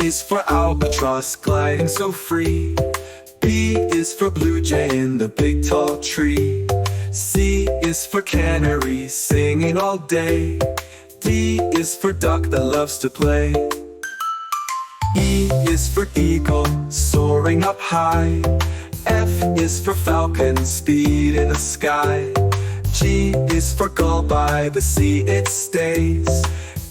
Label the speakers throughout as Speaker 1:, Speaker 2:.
Speaker 1: is for albatross gliding so free. B is for blue jay in the big tall tree. C is for canary singing all day. D is for duck that loves to play. E is for eagle soaring up high. F is for falcon speed in the sky. G is for gull by the sea it stays.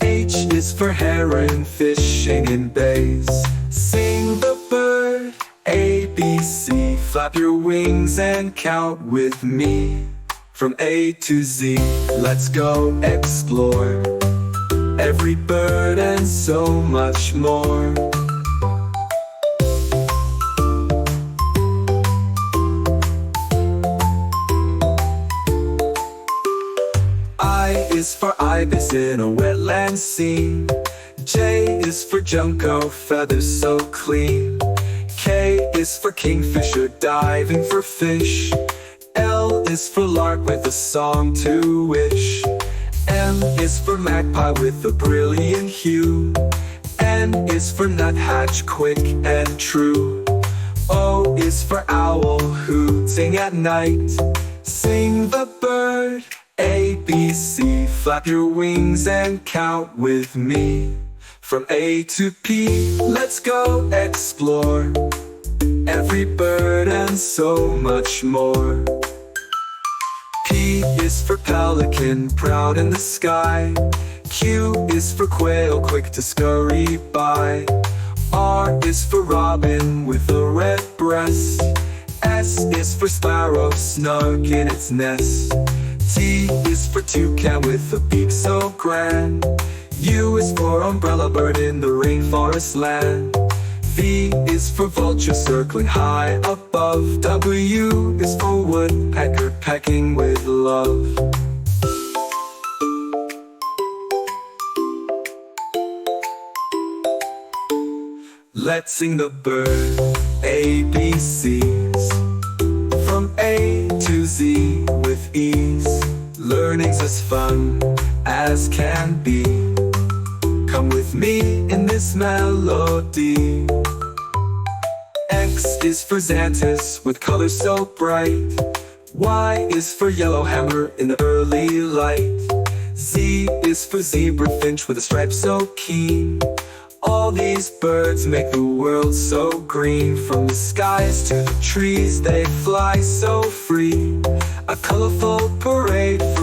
Speaker 1: H is for heron fishing in bays. Sing the bird A, B, C. Flap your wings and count with me. From A to Z, let's go explore every bird and so much more. I is for ibis in a wetland scene. J is for junco, feathers so clean. K is for kingfisher diving for fish. L is for lark with a song to wish. M is for magpie with a brilliant hue. N is for nuthatch quick and true. O is for owl hooting at night. Sing the bird A, B, C. Flap your wings and count with me. From A to P, let's go explore every bird and so much more. P is for pelican, proud in the sky. Q is for quail, quick to scurry by. R is for robin with a red breast. S is for sparrow, snug in its nest. T is for toucan with a beak so grand. U is for umbrella bird in the rainforest land. V is for vulture circling high above. W is for woodpecker pecking with love. Let's sing the bird A, B, C's. From A to Z with ease. Learning's as fun as can be. Come with me in this melody. X is for xanthus with colors so bright. Y is for yellowhammer in the early light. Z is for zebra finch with a stripe so keen. All these birds make the world so green. From the skies to the trees they fly so free. A colorful parade for